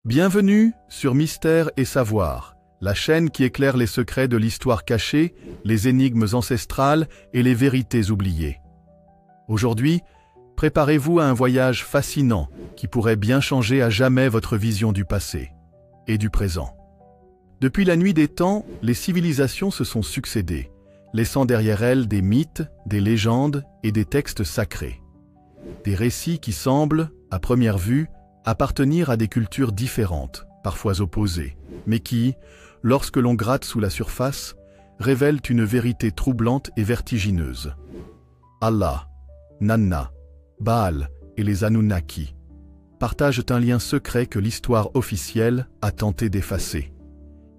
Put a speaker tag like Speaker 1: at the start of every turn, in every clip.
Speaker 1: Bienvenue sur Mystère et Savoir, la chaîne qui éclaire les secrets de l'histoire cachée, les énigmes ancestrales et les vérités oubliées. Aujourd'hui, préparez-vous à un voyage fascinant qui pourrait bien changer à jamais votre vision du passé et du présent. Depuis la nuit des temps, les civilisations se sont succédées, laissant derrière elles des mythes, des légendes et des textes sacrés. Des récits qui semblent, à première vue, appartenir à des cultures différentes, parfois opposées, mais qui, lorsque l'on gratte sous la surface, révèlent une vérité troublante et vertigineuse. Allah, Nanna, Baal et les Anunnaki partagent un lien secret que l'histoire officielle a tenté d'effacer.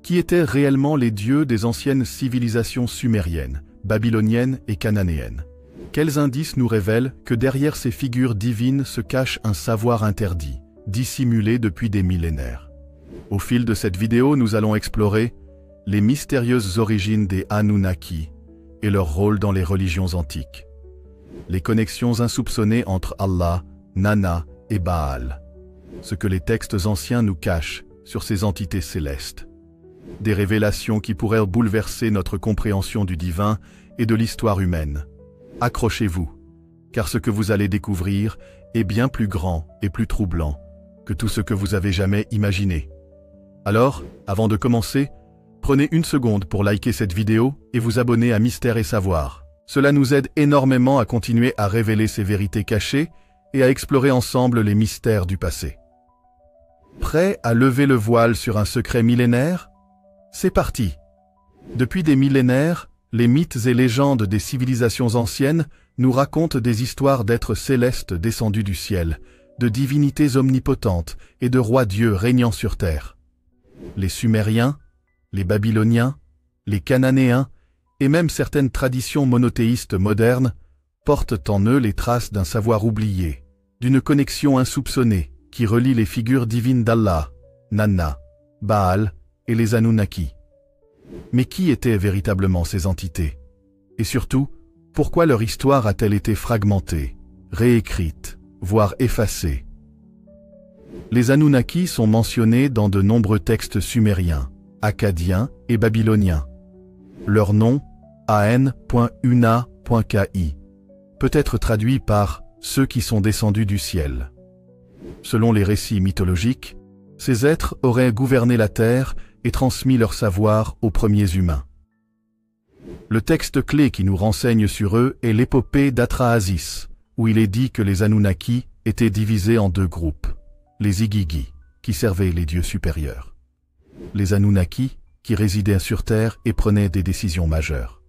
Speaker 1: Qui étaient réellement les dieux des anciennes civilisations sumériennes, babyloniennes et cananéennes? Quels indices nous révèlent que derrière ces figures divines se cache un savoir interdit, dissimulé depuis des millénaires? Au fil de cette vidéo, nous allons explorer les mystérieuses origines des Anunnaki et leur rôle dans les religions antiques. Les connexions insoupçonnées entre Allah, Nanna et Baal. Ce que les textes anciens nous cachent sur ces entités célestes. Des révélations qui pourraient bouleverser notre compréhension du divin et de l'histoire humaine. Accrochez-vous, car ce que vous allez découvrir est bien plus grand et plus troublant que tout ce que vous avez jamais imaginé. Alors, avant de commencer, prenez une seconde pour liker cette vidéo et vous abonner à Mystère et Savoir. Cela nous aide énormément à continuer à révéler ces vérités cachées et à explorer ensemble les mystères du passé. Prêt à lever le voile sur un secret millénaire? C'est parti! Depuis des millénaires, les mythes et légendes des civilisations anciennes nous racontent des histoires d'êtres célestes descendus du ciel, de divinités omnipotentes et de rois dieux régnant sur terre. Les Sumériens, les Babyloniens, les Cananéens et même certaines traditions monothéistes modernes portent en eux les traces d'un savoir oublié, d'une connexion insoupçonnée qui relie les figures divines d'Allah, Nanna, Baal et les Anunnaki. Mais qui étaient véritablement ces entités? Et surtout, pourquoi leur histoire a-t-elle été fragmentée, réécrite, voire effacée? Les Anunnaki sont mentionnés dans de nombreux textes sumériens, akkadiens et babyloniens. Leur nom, an.una.ki, peut être traduit par « ceux qui sont descendus du ciel ». Selon les récits mythologiques, ces êtres auraient gouverné la terre et transmis leur savoir aux premiers humains. Le texte clé qui nous renseigne sur eux est l'épopée d'Atrahasis, où il est dit que les Anunnaki étaient divisés en deux groupes, les Igigi, qui servaient les dieux supérieurs, les Anunnaki, qui résidaient sur Terre et prenaient des décisions majeures.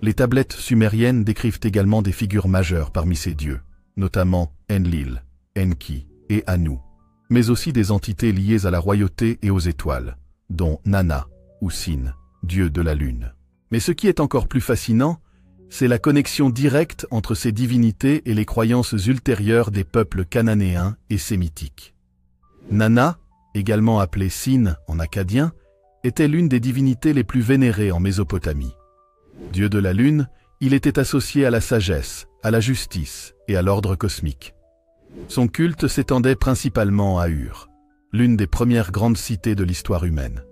Speaker 1: Les tablettes sumériennes décrivent également des figures majeures parmi ces dieux, notamment Enlil, Enki et Anu, mais aussi des entités liées à la royauté et aux étoiles, dont Nanna ou Sin, dieu de la lune. Mais ce qui est encore plus fascinant, c'est la connexion directe entre ces divinités et les croyances ultérieures des peuples cananéens et sémitiques. Nanna, également appelée Sin en akkadien, était l'une des divinités les plus vénérées en Mésopotamie. Dieu de la lune, il était associé à la sagesse, à la justice et à l'ordre cosmique. Son culte s'étendait principalement à Ur, l'une des premières grandes cités de l'histoire humaine.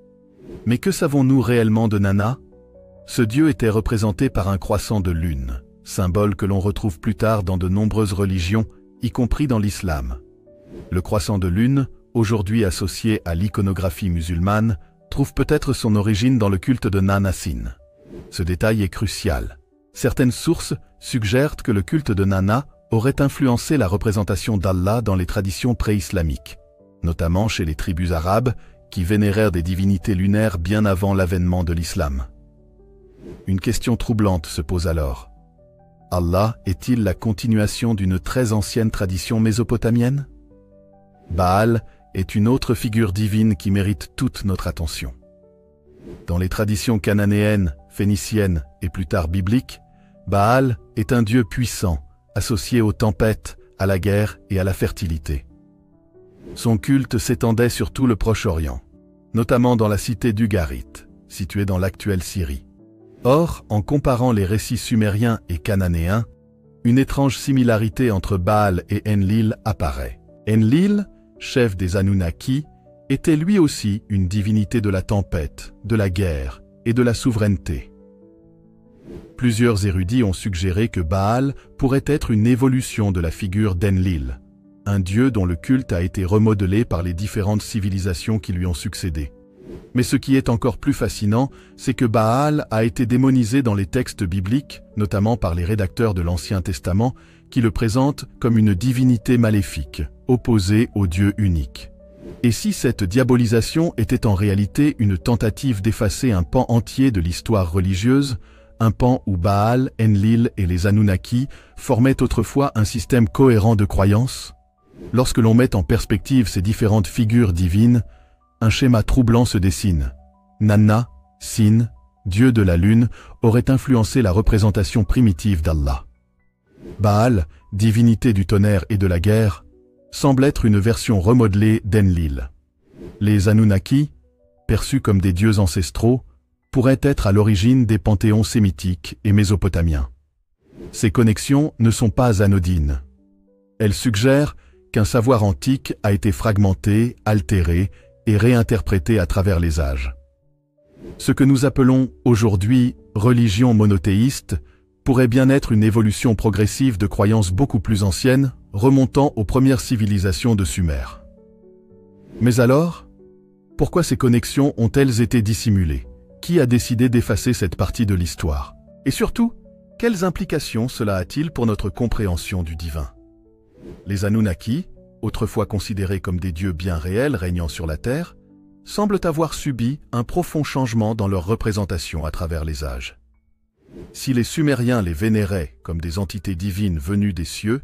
Speaker 1: Mais que savons-nous réellement de Nanna? Ce dieu était représenté par un croissant de lune, symbole que l'on retrouve plus tard dans de nombreuses religions, y compris dans l'islam. Le croissant de lune, aujourd'hui associé à l'iconographie musulmane, trouve peut-être son origine dans le culte de Nanna Sin. Ce détail est crucial. Certaines sources suggèrent que le culte de Nanna aurait influencé la représentation d'Allah dans les traditions pré-islamiques, notamment chez les tribus arabes qui vénérèrent des divinités lunaires bien avant l'avènement de l'islam. Une question troublante se pose alors. Allah est-il la continuation d'une très ancienne tradition mésopotamienne? Baal est une autre figure divine qui mérite toute notre attention. Dans les traditions cananéennes, phéniciennes et plus tard bibliques, Baal est un dieu puissant, associé aux tempêtes, à la guerre et à la fertilité. Son culte s'étendait sur tout le Proche-Orient, notamment dans la cité d'Ugarit, située dans l'actuelle Syrie. Or, en comparant les récits sumériens et cananéens, une étrange similarité entre Baal et Enlil apparaît. Enlil, chef des Anunnaki, était lui aussi une divinité de la tempête, de la guerre et de la souveraineté. Plusieurs érudits ont suggéré que Baal pourrait être une évolution de la figure d'Enlil, un dieu dont le culte a été remodelé par les différentes civilisations qui lui ont succédé. Mais ce qui est encore plus fascinant, c'est que Baal a été démonisé dans les textes bibliques, notamment par les rédacteurs de l'Ancien Testament, qui le présentent comme une divinité maléfique, opposée au Dieu unique. Et si cette diabolisation était en réalité une tentative d'effacer un pan entier de l'histoire religieuse, un pan où Baal, Enlil et les Anunnaki formaient autrefois un système cohérent de croyances? Lorsque l'on met en perspective ces différentes figures divines, un schéma troublant se dessine. Nanna, Sin, dieu de la lune, aurait influencé la représentation primitive d'Allah. Baal, divinité du tonnerre et de la guerre, semble être une version remodelée d'Enlil. Les Anunnaki, perçus comme des dieux ancestraux, pourraient être à l'origine des panthéons sémitiques et mésopotamiens. Ces connexions ne sont pas anodines. Elles suggèrent qu'un savoir antique a été fragmenté, altéré et réinterprété à travers les âges. Ce que nous appelons aujourd'hui religion monothéiste pourrait bien être une évolution progressive de croyances beaucoup plus anciennes, remontant aux premières civilisations de Sumer. Mais alors, pourquoi ces connexions ont-elles été dissimulées? Qui a décidé d'effacer cette partie de l'histoire? Et surtout, quelles implications cela a-t-il pour notre compréhension du divin? Les Anunnaki, autrefois considérés comme des dieux bien réels régnant sur la Terre, semblent avoir subi un profond changement dans leur représentation à travers les âges. Si les Sumériens les vénéraient comme des entités divines venues des cieux,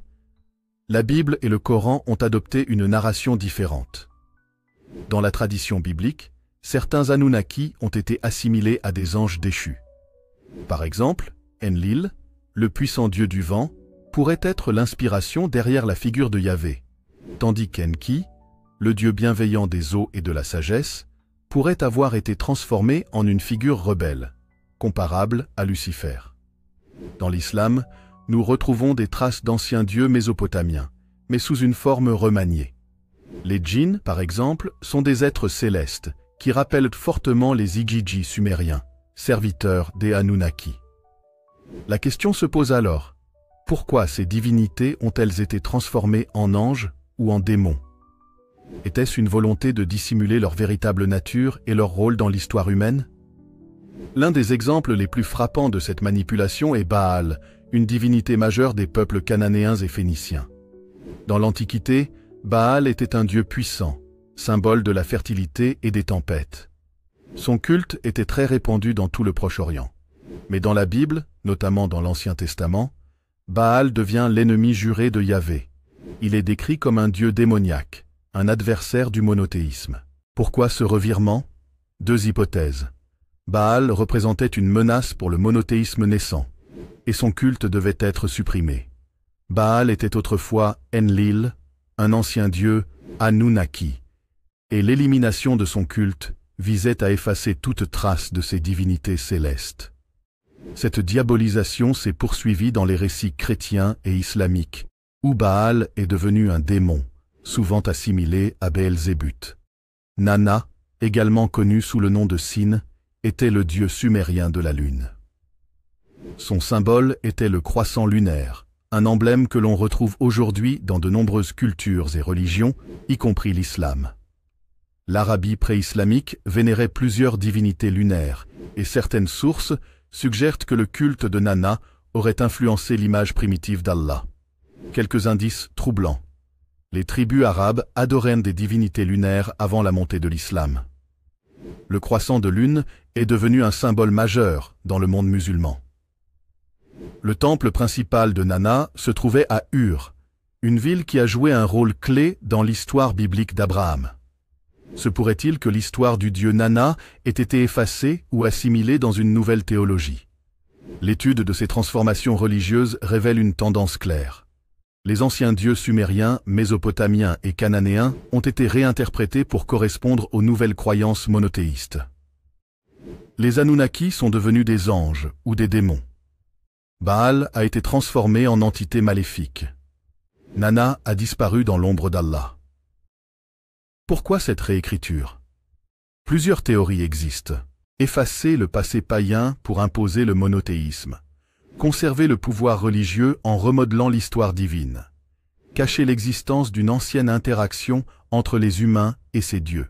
Speaker 1: la Bible et le Coran ont adopté une narration différente. Dans la tradition biblique, certains Anunnaki ont été assimilés à des anges déchus. Par exemple, Enlil, le puissant dieu du vent, pourrait être l'inspiration derrière la figure de Yahvé, tandis qu'Enki, le dieu bienveillant des eaux et de la sagesse, pourrait avoir été transformé en une figure rebelle, comparable à Lucifer. Dans l'islam, nous retrouvons des traces d'anciens dieux mésopotamiens, mais sous une forme remaniée. Les djinns, par exemple, sont des êtres célestes qui rappellent fortement les Igigi sumériens, serviteurs des Anunnaki. La question se pose alors, pourquoi ces divinités ont-elles été transformées en anges ou en démons? Était-ce une volonté de dissimuler leur véritable nature et leur rôle dans l'histoire humaine? L'un des exemples les plus frappants de cette manipulation est Baal, une divinité majeure des peuples cananéens et phéniciens. Dans l'Antiquité, Baal était un dieu puissant, symbole de la fertilité et des tempêtes. Son culte était très répandu dans tout le Proche-Orient. Mais dans la Bible, notamment dans l'Ancien Testament, Baal devient l'ennemi juré de Yahvé. Il est décrit comme un dieu démoniaque, un adversaire du monothéisme. Pourquoi ce revirement? Deux hypothèses. Baal représentait une menace pour le monothéisme naissant, et son culte devait être supprimé. Baal était autrefois Enlil, un ancien dieu Anunnaki, et l'élimination de son culte visait à effacer toute trace de ses divinités célestes. Cette diabolisation s'est poursuivie dans les récits chrétiens et islamiques, où Baal est devenu un démon, souvent assimilé à Béelzébuth. Nanna, également connu sous le nom de Sin, était le dieu sumérien de la lune. Son symbole était le croissant lunaire, un emblème que l'on retrouve aujourd'hui dans de nombreuses cultures et religions, y compris l'islam. L'Arabie pré-islamique vénérait plusieurs divinités lunaires, et certaines sources suggèrent que le culte de Nanna aurait influencé l'image primitive d'Allah. Quelques indices troublants. Les tribus arabes adoraient des divinités lunaires avant la montée de l'islam. Le croissant de lune est devenu un symbole majeur dans le monde musulman. Le temple principal de Nanna se trouvait à Ur, une ville qui a joué un rôle clé dans l'histoire biblique d'Abraham. Se pourrait-il que l'histoire du dieu Nanna ait été effacée ou assimilée dans une nouvelle théologie? L'étude de ces transformations religieuses révèle une tendance claire. Les anciens dieux sumériens, mésopotamiens et cananéens ont été réinterprétés pour correspondre aux nouvelles croyances monothéistes. Les Anunnaki sont devenus des anges ou des démons. Baal a été transformé en entité maléfique. Nanna a disparu dans l'ombre d'Allah. Pourquoi cette réécriture? Plusieurs théories existent. Effacer le passé païen pour imposer le monothéisme. Conserver le pouvoir religieux en remodelant l'histoire divine. Cacher l'existence d'une ancienne interaction entre les humains et ces dieux.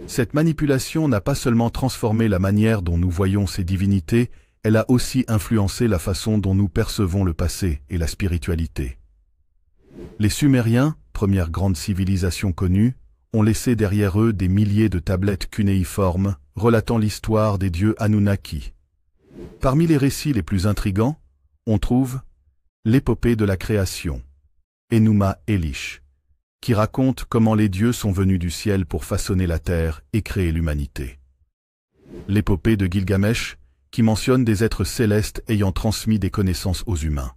Speaker 1: Cette manipulation n'a pas seulement transformé la manière dont nous voyons ces divinités, elle a aussi influencé la façon dont nous percevons le passé et la spiritualité. Les Sumériens, première grande civilisation connue, ont laissé derrière eux des milliers de tablettes cunéiformes relatant l'histoire des dieux Anunnaki. Parmi les récits les plus intrigants, on trouve l'épopée de la création, Enuma Elish, qui raconte comment les dieux sont venus du ciel pour façonner la terre et créer l'humanité. L'épopée de Gilgamesh, qui mentionne des êtres célestes ayant transmis des connaissances aux humains.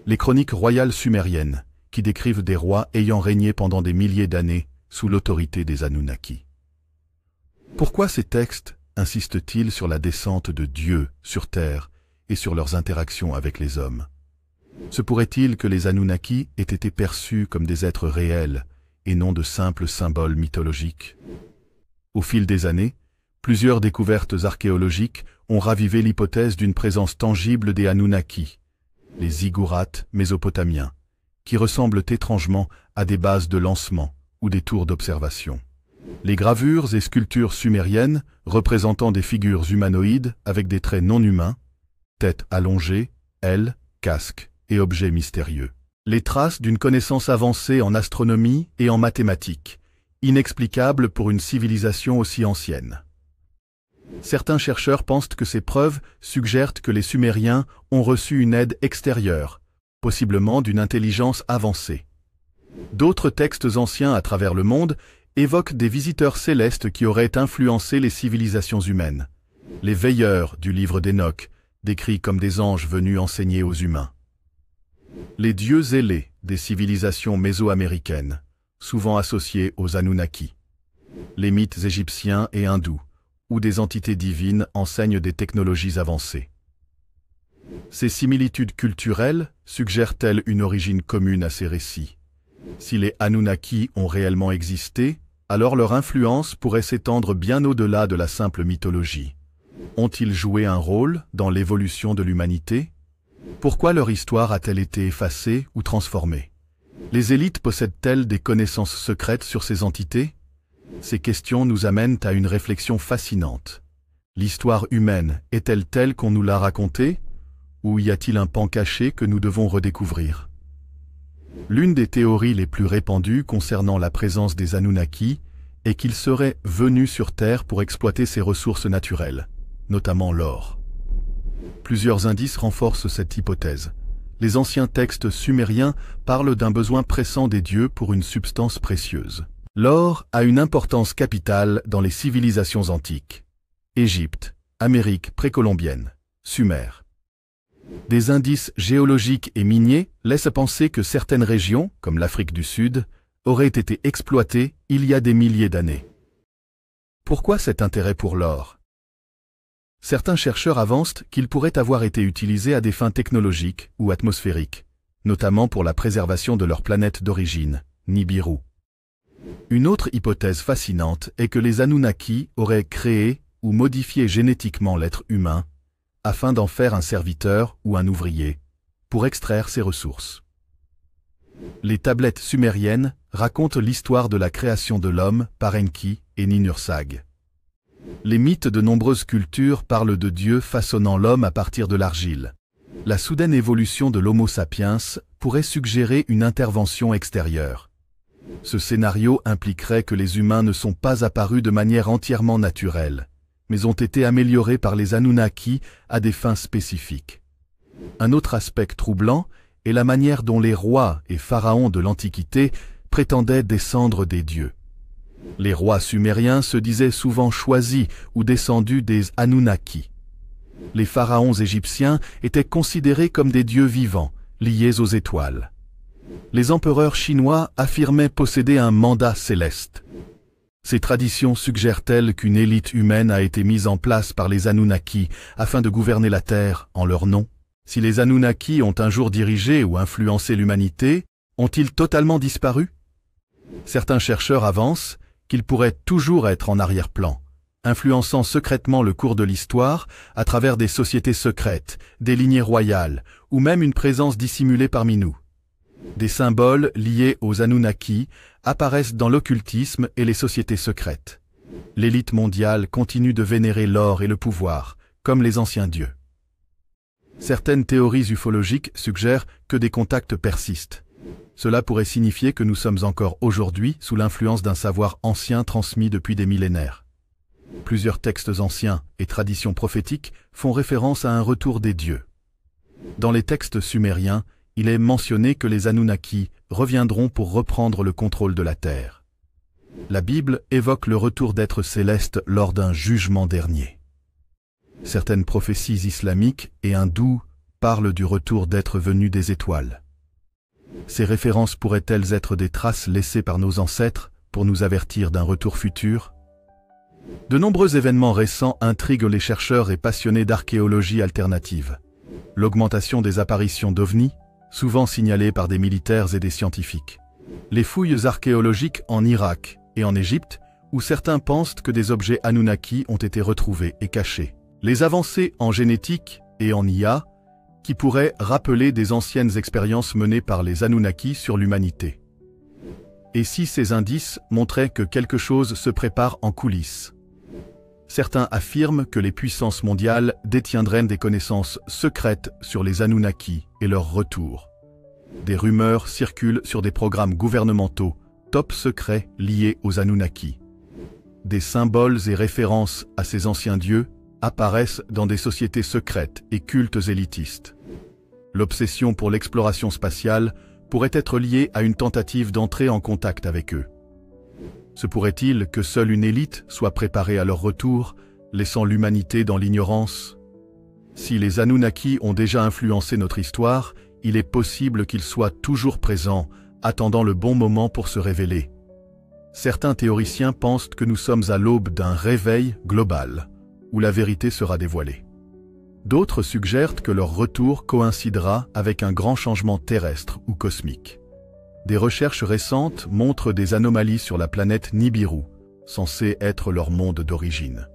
Speaker 1: Les chroniques royales sumériennes, qui décrivent des rois ayant régné pendant des milliers d'années sous l'autorité des Anunnaki. Pourquoi ces textes insistent-ils sur la descente de Dieu sur terre et sur leurs interactions avec les hommes? Se pourrait-il que les Anunnaki aient été perçus comme des êtres réels et non de simples symboles mythologiques? Au fil des années, plusieurs découvertes archéologiques ont ravivé l'hypothèse d'une présence tangible des Anunnaki, les ziggourats mésopotamiens, qui ressemblent étrangement à des bases de lancement ou des tours d'observation. Les gravures et sculptures sumériennes représentant des figures humanoïdes avec des traits non humains, tête allongée, ailes, casques et objets mystérieux. Les traces d'une connaissance avancée en astronomie et en mathématiques, inexplicables pour une civilisation aussi ancienne. Certains chercheurs pensent que ces preuves suggèrent que les Sumériens ont reçu une aide extérieure, possiblement d'une intelligence avancée. D'autres textes anciens à travers le monde évoquent des visiteurs célestes qui auraient influencé les civilisations humaines. Les veilleurs du livre d'Enoch, décrits comme des anges venus enseigner aux humains. Les dieux zélés des civilisations mésoaméricaines, souvent associés aux Anunnaki. Les mythes égyptiens et hindous, où des entités divines enseignent des technologies avancées. Ces similitudes culturelles suggèrent-elles une origine commune à ces récits? Si les Anunnaki ont réellement existé, alors leur influence pourrait s'étendre bien au-delà de la simple mythologie. Ont-ils joué un rôle dans l'évolution de l'humanité? Pourquoi leur histoire a-t-elle été effacée ou transformée? Les élites possèdent-elles des connaissances secrètes sur ces entités? Ces questions nous amènent à une réflexion fascinante. L'histoire humaine est-elle telle qu'on nous l'a racontée? Ou y a-t-il un pan caché que nous devons redécouvrir? L'une des théories les plus répandues concernant la présence des Anunnaki est qu'ils seraient venus sur Terre pour exploiter ses ressources naturelles, notamment l'or. Plusieurs indices renforcent cette hypothèse. Les anciens textes sumériens parlent d'un besoin pressant des dieux pour une substance précieuse. L'or a une importance capitale dans les civilisations antiques. Égypte, Amérique précolombienne, Sumer. Des indices géologiques et miniers laissent penser que certaines régions, comme l'Afrique du Sud, auraient été exploitées il y a des milliers d'années. Pourquoi cet intérêt pour l'or? Certains chercheurs avancent qu'il pourrait avoir été utilisé à des fins technologiques ou atmosphériques, notamment pour la préservation de leur planète d'origine, Nibiru. Une autre hypothèse fascinante est que les Anunnaki auraient créé ou modifié génétiquement l'être humain afin d'en faire un serviteur ou un ouvrier, pour extraire ses ressources. Les tablettes sumériennes racontent l'histoire de la création de l'homme par Enki et Ninursag. Les mythes de nombreuses cultures parlent de Dieu façonnant l'homme à partir de l'argile. La soudaine évolution de l'Homo sapiens pourrait suggérer une intervention extérieure. Ce scénario impliquerait que les humains ne sont pas apparus de manière entièrement naturelle, mais ont été améliorés par les Anunnaki à des fins spécifiques. Un autre aspect troublant est la manière dont les rois et pharaons de l'Antiquité prétendaient descendre des dieux. Les rois sumériens se disaient souvent choisis ou descendus des Anunnaki. Les pharaons égyptiens étaient considérés comme des dieux vivants, liés aux étoiles. Les empereurs chinois affirmaient posséder un mandat céleste. Ces traditions suggèrent-elles qu'une élite humaine a été mise en place par les Anunnaki afin de gouverner la Terre en leur nom? Si les Anunnaki ont un jour dirigé ou influencé l'humanité, ont-ils totalement disparu? Certains chercheurs avancent qu'ils pourraient toujours être en arrière-plan, influençant secrètement le cours de l'histoire à travers des sociétés secrètes, des lignées royales, ou même une présence dissimulée parmi nous. Des symboles liés aux Anunnaki apparaissent dans l'occultisme et les sociétés secrètes. L'élite mondiale continue de vénérer l'or et le pouvoir, comme les anciens dieux. Certaines théories ufologiques suggèrent que des contacts persistent. Cela pourrait signifier que nous sommes encore aujourd'hui sous l'influence d'un savoir ancien transmis depuis des millénaires. Plusieurs textes anciens et traditions prophétiques font référence à un retour des dieux. Dans les textes sumériens, il est mentionné que les Anunnaki reviendront pour reprendre le contrôle de la Terre. La Bible évoque le retour d'êtres célestes lors d'un jugement dernier. Certaines prophéties islamiques et hindoues parlent du retour d'êtres venus des étoiles. Ces références pourraient-elles être des traces laissées par nos ancêtres pour nous avertir d'un retour futur? De nombreux événements récents intriguent les chercheurs et passionnés d'archéologie alternative. L'augmentation des apparitions d'ovnis, souvent signalées par des militaires et des scientifiques. Les fouilles archéologiques en Irak et en Égypte, où certains pensent que des objets Anunnaki ont été retrouvés et cachés. Les avancées en génétique et en IA, qui pourraient rappeler des anciennes expériences menées par les Anunnaki sur l'humanité. Et si ces indices montraient que quelque chose se prépare en coulisses? Certains affirment que les puissances mondiales détiendraient des connaissances secrètes sur les Anunnaki et leur retour. Des rumeurs circulent sur des programmes gouvernementaux top secrets liés aux Anunnaki. Des symboles et références à ces anciens dieux apparaissent dans des sociétés secrètes et cultes élitistes. L'obsession pour l'exploration spatiale pourrait être liée à une tentative d'entrer en contact avec eux. Se pourrait-il que seule une élite soit préparée à leur retour, laissant l'humanité dans l'ignorance? Si les Anunnaki ont déjà influencé notre histoire, il est possible qu'ils soient toujours présents, attendant le bon moment pour se révéler. Certains théoriciens pensent que nous sommes à l'aube d'un réveil global, où la vérité sera dévoilée. D'autres suggèrent que leur retour coïncidera avec un grand changement terrestre ou cosmique. Des recherches récentes montrent des anomalies sur la planète Nibiru, censée être leur monde d'origine.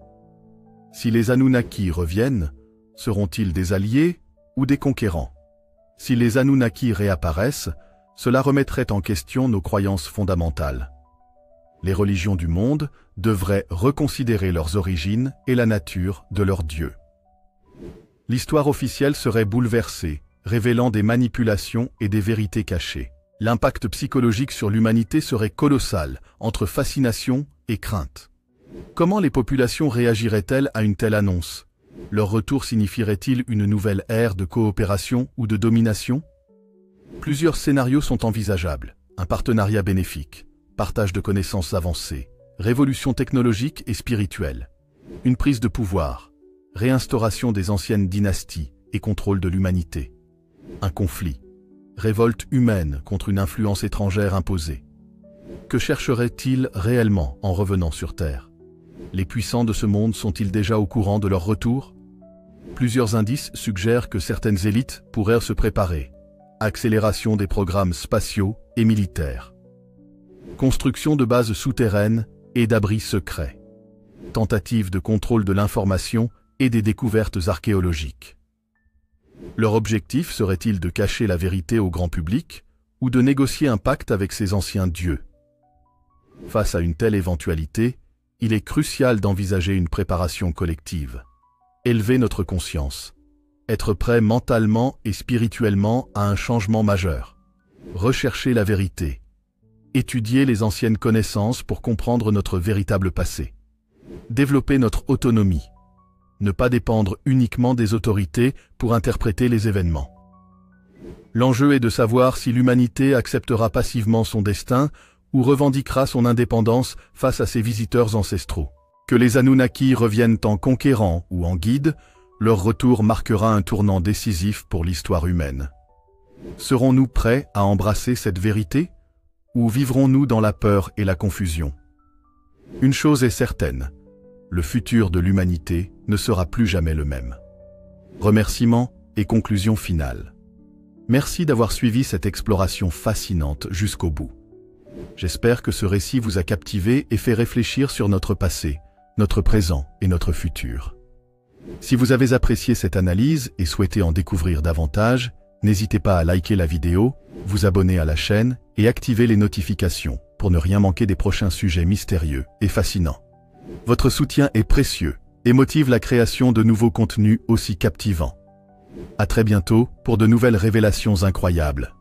Speaker 1: Si les Anunnaki reviennent, seront-ils des alliés ou des conquérants? Si les Anunnaki réapparaissent, cela remettrait en question nos croyances fondamentales. Les religions du monde devraient reconsidérer leurs origines et la nature de leurs dieux. L'histoire officielle serait bouleversée, révélant des manipulations et des vérités cachées. L'impact psychologique sur l'humanité serait colossal, entre fascination et crainte. Comment les populations réagiraient-elles à une telle annonce? Leur retour signifierait-il une nouvelle ère de coopération ou de domination? Plusieurs scénarios sont envisageables. Un partenariat bénéfique, partage de connaissances avancées, révolution technologique et spirituelle, une prise de pouvoir, réinstauration des anciennes dynasties et contrôle de l'humanité, un conflit, révolte humaine contre une influence étrangère imposée. Que chercheraient-ils réellement en revenant sur Terre? Les puissants de ce monde sont-ils déjà au courant de leur retour? Plusieurs indices suggèrent que certaines élites pourraient se préparer. Accélération des programmes spatiaux et militaires. Construction de bases souterraines et d'abris secrets. Tentative de contrôle de l'information et des découvertes archéologiques. Leur objectif serait-il de cacher la vérité au grand public ou de négocier un pacte avec ces anciens dieux? Face à une telle éventualité, il est crucial d'envisager une préparation collective. Élever notre conscience. Être prêt mentalement et spirituellement à un changement majeur. Rechercher la vérité. Étudier les anciennes connaissances pour comprendre notre véritable passé. Développer notre autonomie. Ne pas dépendre uniquement des autorités pour interpréter les événements. L'enjeu est de savoir si l'humanité acceptera passivement son destin ou revendiquera son indépendance face à ses visiteurs ancestraux. Que les Anunnaki reviennent en conquérants ou en guides, leur retour marquera un tournant décisif pour l'histoire humaine. Serons-nous prêts à embrasser cette vérité, ou vivrons-nous dans la peur et la confusion? Une chose est certaine, le futur de l'humanité ne sera plus jamais le même. Remerciements et conclusion finale. Merci d'avoir suivi cette exploration fascinante jusqu'au bout. J'espère que ce récit vous a captivé et fait réfléchir sur notre passé, notre présent et notre futur. Si vous avez apprécié cette analyse et souhaitez en découvrir davantage, n'hésitez pas à liker la vidéo, vous abonner à la chaîne et activer les notifications pour ne rien manquer des prochains sujets mystérieux et fascinants. Votre soutien est précieux et motive la création de nouveaux contenus aussi captivants. À très bientôt pour de nouvelles révélations incroyables.